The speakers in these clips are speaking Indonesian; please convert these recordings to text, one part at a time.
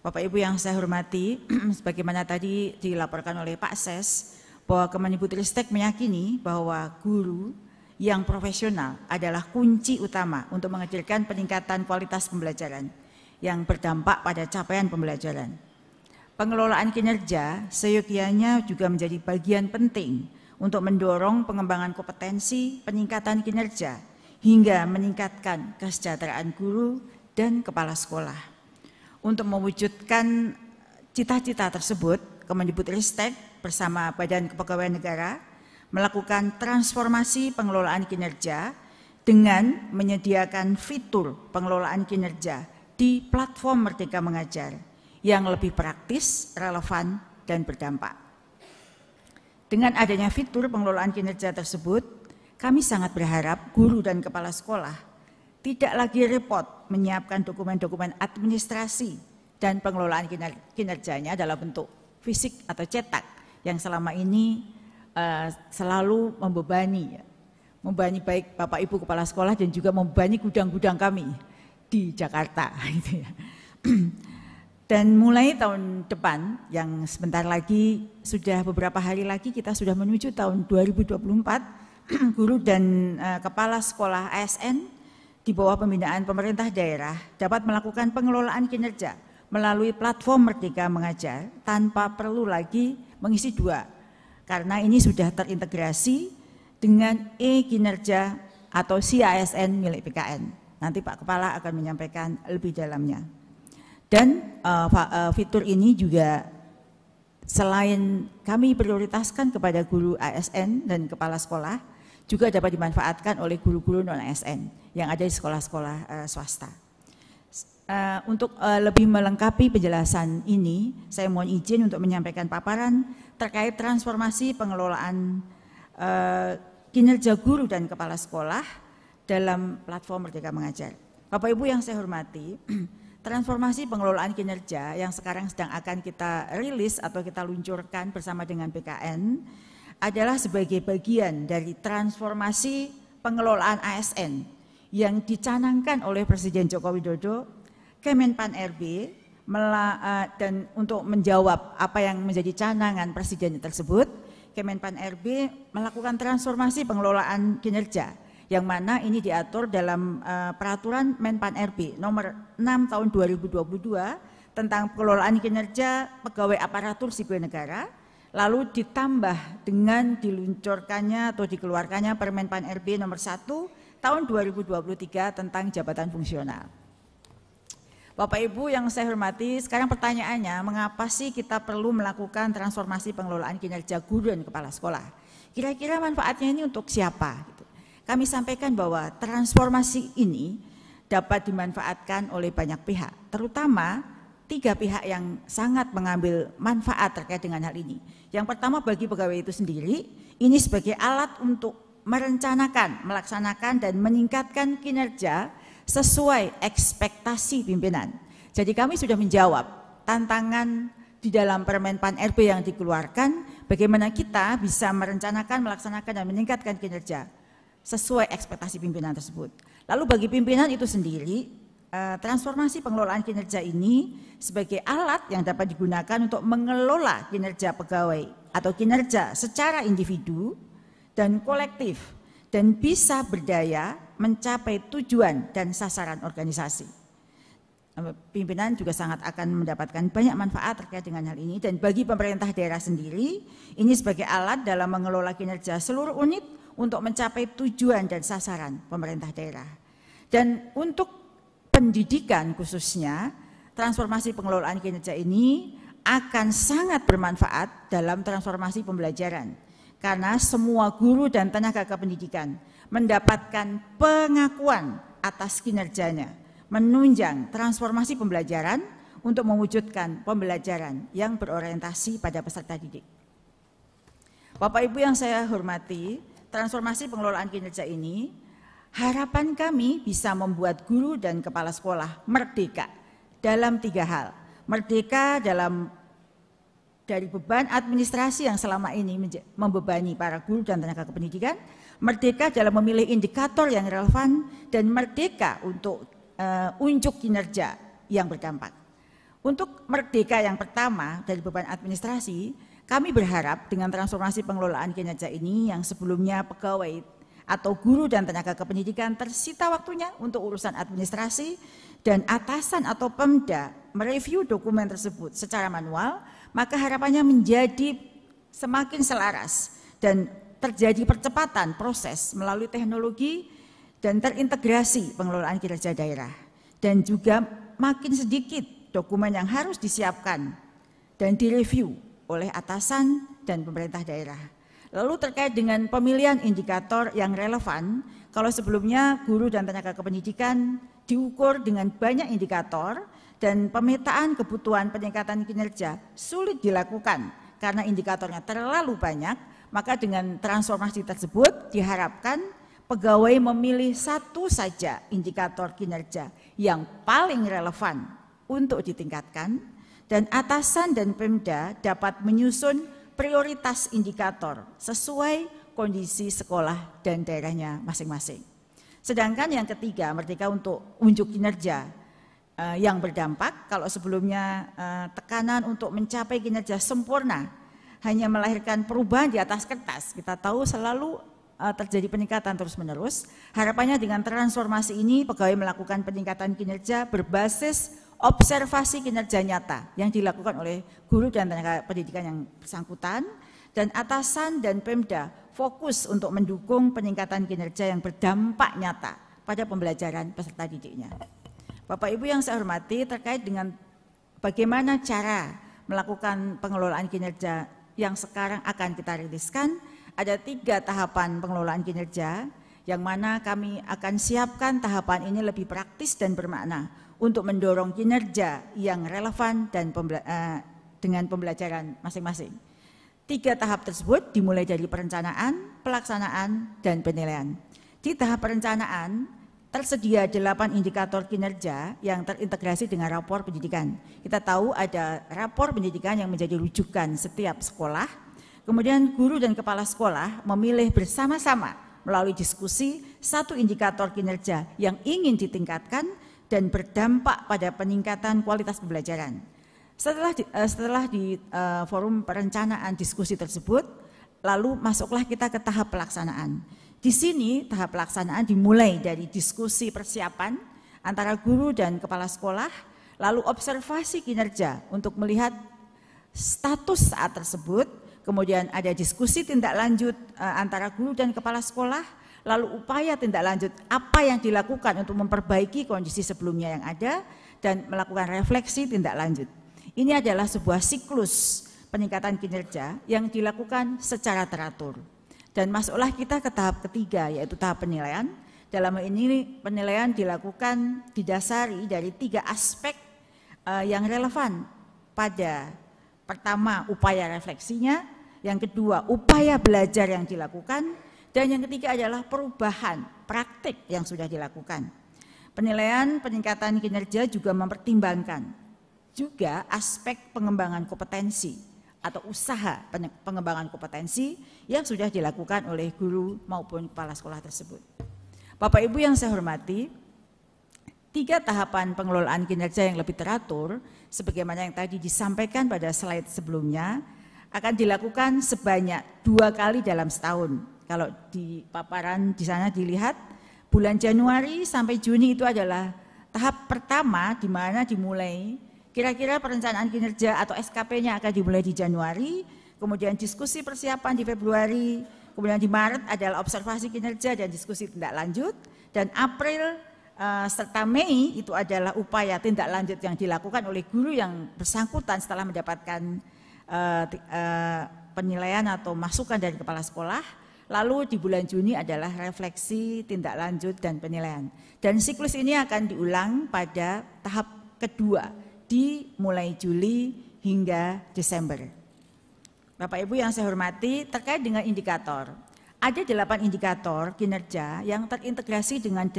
Bapak Ibu yang saya hormati, sebagaimana tadi dilaporkan oleh Pak Ses, bahwa Kemendikbudristek meyakini bahwa guru yang profesional adalah kunci utama untuk menghadirkan peningkatan kualitas pembelajaran yang berdampak pada capaian pembelajaran. Pengelolaan kinerja seyogianya juga menjadi bagian penting untuk mendorong pengembangan kompetensi, peningkatan kinerja, hingga meningkatkan kesejahteraan guru dan kepala sekolah. Untuk mewujudkan cita-cita tersebut, Kemendikbudristek bersama Badan Kepegawaian Negara melakukan transformasi pengelolaan kinerja dengan menyediakan fitur pengelolaan kinerja di platform Merdeka Mengajar yang lebih praktis, relevan, dan berdampak. Dengan adanya fitur pengelolaan kinerja tersebut, kami sangat berharap guru dan kepala sekolah tidak lagi repot menyiapkan dokumen-dokumen administrasi dan pengelolaan kinerjanya dalam bentuk fisik atau cetak yang selama ini selalu membebani baik Bapak Ibu kepala sekolah dan juga membebani gudang-gudang kami di Jakarta. Dan mulai tahun depan yang sebentar lagi, sudah beberapa hari lagi kita sudah menuju tahun 2024, guru dan kepala sekolah ASN di bawah pembinaan pemerintah daerah dapat melakukan pengelolaan kinerja melalui platform Merdeka Mengajar tanpa perlu lagi mengisi dua, karena ini sudah terintegrasi dengan e-kinerja atau CASN milik BKN. Nanti Pak Kepala akan menyampaikan lebih dalamnya. Dan fitur ini juga selain kami prioritaskan kepada guru ASN dan kepala sekolah, juga dapat dimanfaatkan oleh guru-guru non-ASN yang ada di sekolah-sekolah swasta. Untuk lebih melengkapi penjelasan ini, saya mohon izin untuk menyampaikan paparan terkait transformasi pengelolaan kinerja guru dan kepala sekolah dalam platform Merdeka Mengajar. Bapak Ibu yang saya hormati, transformasi pengelolaan kinerja yang sekarang sedang akan kita rilis atau kita luncurkan bersama dengan BKN adalah sebagai bagian dari transformasi pengelolaan ASN yang dicanangkan oleh Presiden Joko Widodo, Kemenpan RB, dan untuk menjawab apa yang menjadi canangan Presiden tersebut, Kemenpan RB melakukan transformasi pengelolaan kinerja, yang mana ini diatur dalam peraturan Menpan RB nomor 6 tahun 2022 tentang pengelolaan kinerja pegawai aparatur sipil negara, lalu ditambah dengan diluncurkannya atau dikeluarkannya Permenpan RB nomor 1 tahun 2023 tentang jabatan fungsional. Bapak Ibu yang saya hormati, sekarang pertanyaannya, mengapa sih kita perlu melakukan transformasi pengelolaan kinerja guru dan kepala sekolah? Kira-kira manfaatnya ini untuk siapa? Kami sampaikan bahwa transformasi ini dapat dimanfaatkan oleh banyak pihak, terutama 3 pihak yang sangat mengambil manfaat terkait dengan hal ini. Yang pertama, bagi pegawai itu sendiri, ini sebagai alat untuk merencanakan, melaksanakan, dan meningkatkan kinerja sesuai ekspektasi pimpinan. Jadi kami sudah menjawab tantangan di dalam Permenpan RB yang dikeluarkan, bagaimana kita bisa merencanakan, melaksanakan, dan meningkatkan kinerja sesuai ekspektasi pimpinan tersebut. Lalu bagi pimpinan itu sendiri, transformasi pengelolaan kinerja ini sebagai alat yang dapat digunakan untuk mengelola kinerja pegawai atau kinerja secara individu dan kolektif dan bisa berdaya mencapai tujuan dan sasaran organisasi. Pimpinan juga sangat akan mendapatkan banyak manfaat terkait dengan hal ini, dan bagi pemerintah daerah sendiri ini sebagai alat dalam mengelola kinerja seluruh unit untuk mencapai tujuan dan sasaran pemerintah daerah. Dan untuk pendidikan khususnya, transformasi pengelolaan kinerja ini akan sangat bermanfaat dalam transformasi pembelajaran, karena semua guru dan tenaga kependidikan mendapatkan pengakuan atas kinerjanya, menunjang transformasi pembelajaran untuk mewujudkan pembelajaran yang berorientasi pada peserta didik. Bapak Ibu yang saya hormati, transformasi pengelolaan kinerja ini harapan kami bisa membuat guru dan kepala sekolah merdeka dalam 3 hal. Merdeka dalam dari beban administrasi yang selama ini membebani para guru dan tenaga kependidikan, merdeka dalam memilih indikator yang relevan, dan merdeka untuk unjuk kinerja yang berdampak. Untuk merdeka yang pertama dari beban administrasi, kami berharap dengan transformasi pengelolaan kinerja ini yang sebelumnya pegawai atau guru dan tenaga kependidikan tersita waktunya untuk urusan administrasi dan atasan atau Pemda mereview dokumen tersebut secara manual, maka harapannya menjadi semakin selaras dan terjadi percepatan proses melalui teknologi dan terintegrasi pengelolaan kinerja daerah, dan juga makin sedikit dokumen yang harus disiapkan dan direview oleh atasan dan pemerintah daerah. Lalu terkait dengan pemilihan indikator yang relevan, kalau sebelumnya guru dan tenaga kependidikan diukur dengan banyak indikator dan pemetaan kebutuhan peningkatan kinerja sulit dilakukan karena indikatornya terlalu banyak, maka dengan transformasi tersebut diharapkan pegawai memilih satu saja indikator kinerja yang paling relevan untuk ditingkatkan, dan atasan dan Pemda dapat menyusun prioritas indikator sesuai kondisi sekolah dan daerahnya masing-masing. Sedangkan yang ketiga, merdeka untuk unjuk kinerja yang berdampak. Kalau sebelumnya tekanan untuk mencapai kinerja sempurna hanya melahirkan perubahan di atas kertas, kita tahu selalu terjadi peningkatan terus-menerus. Harapannya dengan transformasi ini pegawai melakukan peningkatan kinerja berbasis observasi kinerja nyata yang dilakukan oleh guru dan tenaga pendidikan yang bersangkutan, dan atasan dan Pemda fokus untuk mendukung peningkatan kinerja yang berdampak nyata pada pembelajaran peserta didiknya. Bapak Ibu yang saya hormati, terkait dengan bagaimana cara melakukan pengelolaan kinerja yang sekarang akan kita riliskan, ada 3 tahapan pengelolaan kinerja yang mana kami akan siapkan tahapan ini lebih praktis dan bermakna untuk mendorong kinerja yang relevan dan dengan pembelajaran masing-masing. 3 tahap tersebut dimulai dari perencanaan, pelaksanaan, dan penilaian. Di tahap perencanaan tersedia 8 indikator kinerja yang terintegrasi dengan rapor pendidikan. Kita tahu ada rapor pendidikan yang menjadi rujukan setiap sekolah. Kemudian guru dan kepala sekolah memilih bersama-sama melalui diskusi 1 indikator kinerja yang ingin ditingkatkan dan berdampak pada peningkatan kualitas pembelajaran. Setelah di forum perencanaan diskusi tersebut, lalu masuklah kita ke tahap pelaksanaan. Di sini tahap pelaksanaan dimulai dari diskusi persiapan antara guru dan kepala sekolah, lalu observasi kinerja untuk melihat status saat tersebut, kemudian ada diskusi tindak lanjut antara guru dan kepala sekolah, lalu upaya tindak lanjut apa yang dilakukan untuk memperbaiki kondisi sebelumnya yang ada, dan melakukan refleksi tindak lanjut. Ini adalah sebuah siklus peningkatan kinerja yang dilakukan secara teratur. Dan masuklah kita ke tahap ketiga, yaitu tahap penilaian. Dalam ini penilaian dilakukan didasari dari 3 aspek yang relevan. Pada pertama, upaya refleksinya, yang kedua, upaya belajar yang dilakukan, dan yang ketiga adalah perubahan praktik yang sudah dilakukan. Penilaian peningkatan kinerja juga mempertimbangkan juga aspek pengembangan kompetensi atau usaha pengembangan kompetensi yang sudah dilakukan oleh guru maupun kepala sekolah tersebut. Bapak Ibu yang saya hormati, 3 tahapan pengelolaan kinerja yang lebih teratur, sebagaimana yang tadi disampaikan pada slide sebelumnya, akan dilakukan sebanyak 2 kali dalam setahun. Kalau di paparan di sana dilihat, bulan Januari sampai Juni itu adalah tahap pertama di mana dimulai kira-kira perencanaan kinerja atau SKP-nya akan dimulai di Januari, kemudian diskusi persiapan di Februari, kemudian di Maret adalah observasi kinerja dan diskusi tindak lanjut, dan April serta Mei itu adalah upaya tindak lanjut yang dilakukan oleh guru yang bersangkutan setelah mendapatkan penilaian atau masukan dari kepala sekolah. Lalu di bulan Juni adalah refleksi, tindak lanjut, dan penilaian. Dan siklus ini akan diulang pada tahap kedua, mulai Juli hingga Desember. Bapak Ibu yang saya hormati, terkait dengan indikator, ada 8 indikator kinerja yang terintegrasi dengan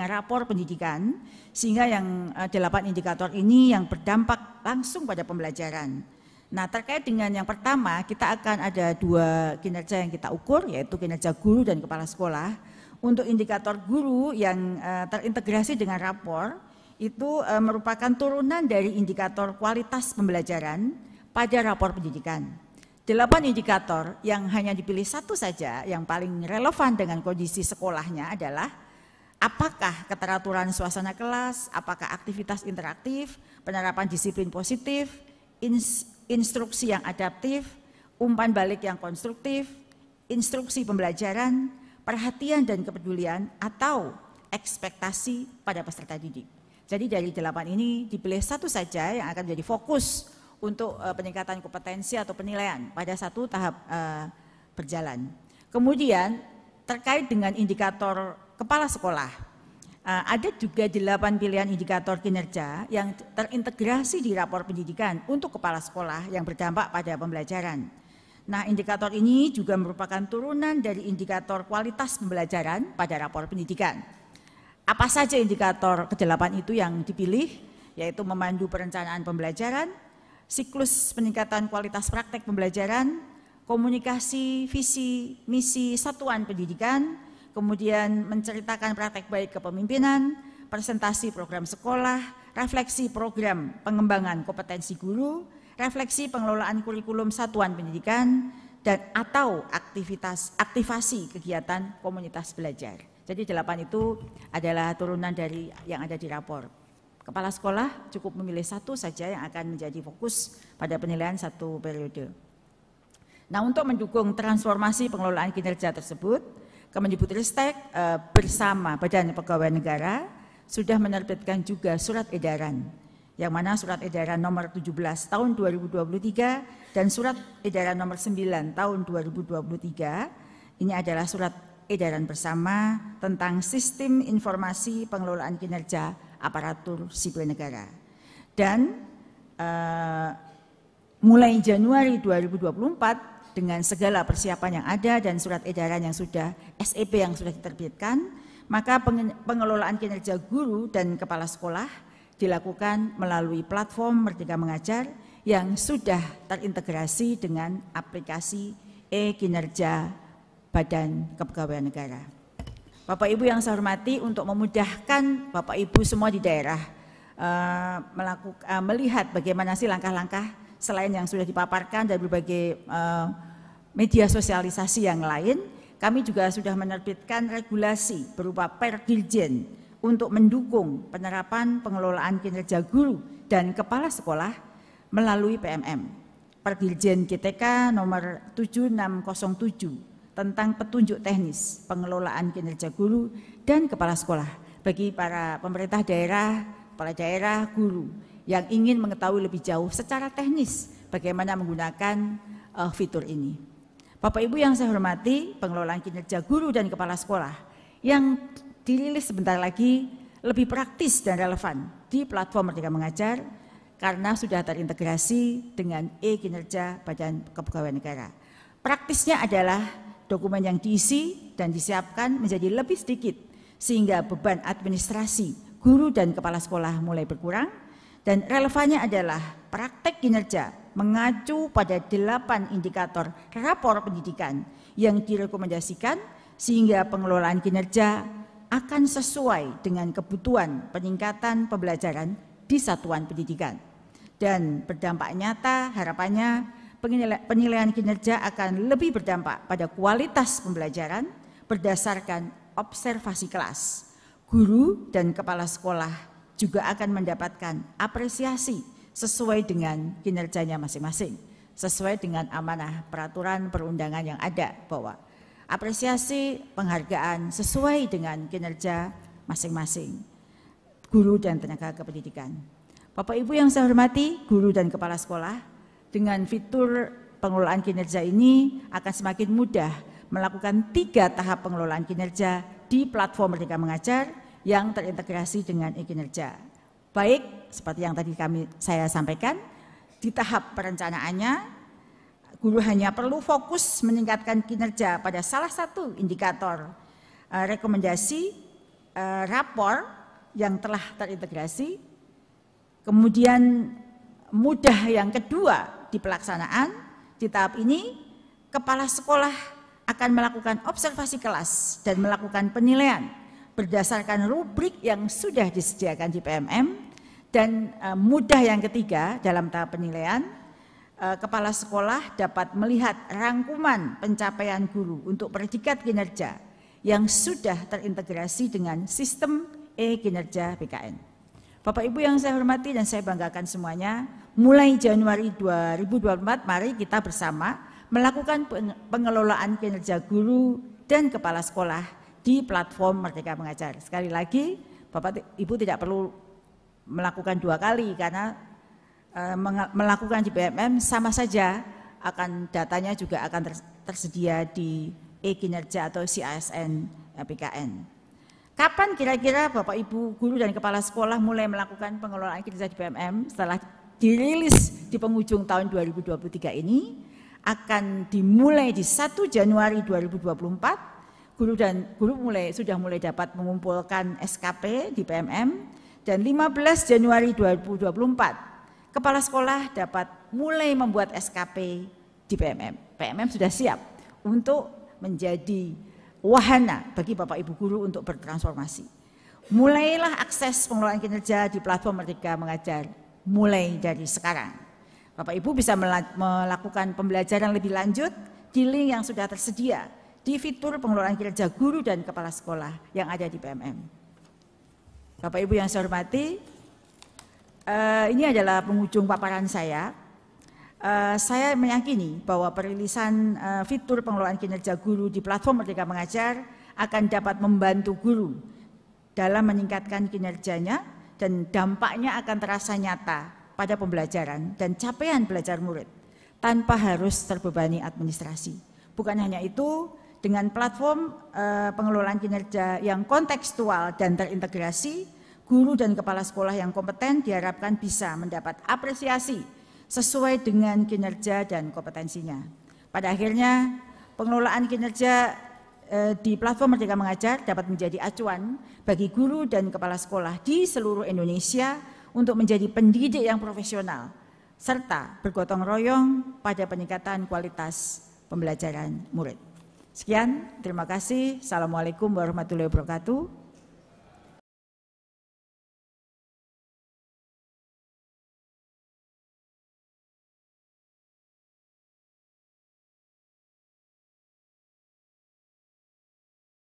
rapor pendidikan, sehingga yang 8 indikator ini yang berdampak langsung pada pembelajaran. Nah, terkait dengan yang pertama, kita akan ada 2 kinerja yang kita ukur, yaitu kinerja guru dan kepala sekolah. Untuk indikator guru yang terintegrasi dengan rapor, itu merupakan turunan dari indikator kualitas pembelajaran pada rapor pendidikan. 8 indikator yang hanya dipilih satu saja yang paling relevan dengan kondisi sekolahnya adalah apakah keteraturan suasana kelas, apakah aktivitas interaktif, penerapan disiplin positif, instruksi yang adaptif, umpan balik yang konstruktif, instruksi pembelajaran, perhatian dan kepedulian, atau ekspektasi pada peserta didik. Jadi dari 8 ini dipilih satu saja yang akan menjadi fokus untuk peningkatan kompetensi atau penilaian pada satu tahap berjalan. Kemudian terkait dengan indikator kepala sekolah, ada juga 8 pilihan indikator kinerja yang terintegrasi di rapor pendidikan untuk kepala sekolah yang berdampak pada pembelajaran. Nah, indikator ini juga merupakan turunan dari indikator kualitas pembelajaran pada rapor pendidikan. Apa saja indikator ke-8 itu yang dipilih? Yaitu memandu perencanaan pembelajaran, siklus peningkatan kualitas praktek pembelajaran, komunikasi, visi, misi satuan pendidikan, kemudian menceritakan praktek baik kepemimpinan, presentasi program sekolah, refleksi program pengembangan kompetensi guru, refleksi pengelolaan kurikulum satuan pendidikan, dan atau aktivasi kegiatan komunitas belajar. Jadi 8 itu adalah turunan dari yang ada di rapor. Kepala sekolah cukup memilih satu saja yang akan menjadi fokus pada penilaian satu periode. Nah, untuk mendukung transformasi pengelolaan kinerja tersebut, Kemendikbudristek bersama Badan Kepegawaian Negara sudah menerbitkan juga surat edaran, yang mana surat edaran nomor 17 tahun 2023 dan surat edaran nomor 9 tahun 2023. Ini adalah surat edaran bersama tentang sistem informasi pengelolaan kinerja aparatur sipil negara. Dan mulai Januari 2024 dengan segala persiapan yang ada dan surat edaran yang sudah SEP yang sudah diterbitkan, maka pengelolaan kinerja guru dan kepala sekolah dilakukan melalui platform Merdeka Mengajar yang sudah terintegrasi dengan aplikasi e-kinerja Badan Kepegawaian Negara. Bapak Ibu yang saya hormati, untuk memudahkan Bapak Ibu semua di daerah melihat bagaimana sih langkah-langkah selain yang sudah dipaparkan dari berbagai media sosialisasi yang lain, kami juga sudah menerbitkan regulasi berupa Perdirjen untuk mendukung penerapan pengelolaan kinerja guru dan kepala sekolah melalui PMM. Perdirjen GTK nomor 7607 tentang petunjuk teknis pengelolaan kinerja guru dan kepala sekolah bagi para pemerintah daerah, kepala daerah, guru yang ingin mengetahui lebih jauh secara teknis bagaimana menggunakan fitur ini. Bapak Ibu yang saya hormati, pengelolaan kinerja guru dan kepala sekolah yang dirilis sebentar lagi lebih praktis dan relevan di platform Merdeka Mengajar karena sudah terintegrasi dengan e-kinerja Badan Kepegawaian Negara. Praktisnya adalah dokumen yang diisi dan disiapkan menjadi lebih sedikit sehingga beban administrasi guru dan kepala sekolah mulai berkurang, dan relevannya adalah praktek kinerja mengacu pada 8 indikator rapor pendidikan yang direkomendasikan sehingga pengelolaan kinerja akan sesuai dengan kebutuhan peningkatan pembelajaran di satuan pendidikan. Dan berdampak nyata harapannya penilaian kinerja akan lebih berdampak pada kualitas pembelajaran berdasarkan observasi kelas. Guru dan kepala sekolah juga akan mendapatkan apresiasi sesuai dengan kinerjanya masing-masing, sesuai dengan amanah peraturan perundangan yang ada, bahwa apresiasi penghargaan sesuai dengan kinerja masing-masing guru dan tenaga kependidikan. Bapak Ibu yang saya hormati, guru dan kepala sekolah dengan fitur pengelolaan kinerja ini akan semakin mudah melakukan 3 tahap pengelolaan kinerja di platform Merdeka Mengajar yang terintegrasi dengan e-kinerja. Baik, seperti yang tadi saya sampaikan, di tahap perencanaannya, guru hanya perlu fokus meningkatkan kinerja pada salah satu indikator rekomendasi rapor yang telah terintegrasi. Kemudian mudah yang kedua di pelaksanaan, di tahap ini, kepala sekolah akan melakukan observasi kelas dan melakukan penilaian berdasarkan rubrik yang sudah disediakan di PMM. Dan mudah yang ketiga, dalam tahap penilaian, kepala sekolah dapat melihat rangkuman pencapaian guru untuk predikat kinerja yang sudah terintegrasi dengan sistem e-kinerja BKN. Bapak Ibu yang saya hormati dan saya banggakan semuanya, mulai Januari 2024 mari kita bersama melakukan pengelolaan kinerja guru dan kepala sekolah di platform Merdeka Mengajar. Sekali lagi, Bapak Ibu tidak perlu melakukan 2 kali karena melakukan di BMM sama saja, akan datanya juga akan tersedia di e-kinerja atau CASN BKN. Kapan kira-kira Bapak Ibu guru dan kepala sekolah mulai melakukan pengelolaan kinerja di BMM? Setelah dirilis di penghujung tahun 2023 ini, akan dimulai di 1 Januari 2024. Guru sudah mulai dapat mengumpulkan SKP di BMM, dan 15 Januari 2024 kepala sekolah dapat mulai membuat SKP di PMM. PMM sudah siap untuk menjadi wahana bagi Bapak Ibu guru untuk bertransformasi. Mulailah akses pengelolaan kinerja di platform Merdeka Mengajar mulai dari sekarang. Bapak Ibu bisa melakukan pembelajaran lebih lanjut di link yang sudah tersedia di fitur pengelolaan kinerja guru dan kepala sekolah yang ada di PMM. Bapak Ibu yang saya hormati, ini adalah penghujung paparan saya. Saya meyakini bahwa perilisan fitur pengelolaan kinerja guru di platform Merdeka Mengajar akan dapat membantu guru dalam meningkatkan kinerjanya dan dampaknya akan terasa nyata pada pembelajaran dan capaian belajar murid tanpa harus terbebani administrasi. Bukan hanya itu, dengan platform pengelolaan kinerja yang kontekstual dan terintegrasi, guru dan kepala sekolah yang kompeten diharapkan bisa mendapat apresiasi sesuai dengan kinerja dan kompetensinya. Pada akhirnya, pengelolaan kinerja di platform Merdeka Mengajar dapat menjadi acuan bagi guru dan kepala sekolah di seluruh Indonesia untuk menjadi pendidik yang profesional serta bergotong royong pada peningkatan kualitas pembelajaran murid. Sekian, terima kasih. Assalamualaikum warahmatullahi wabarakatuh.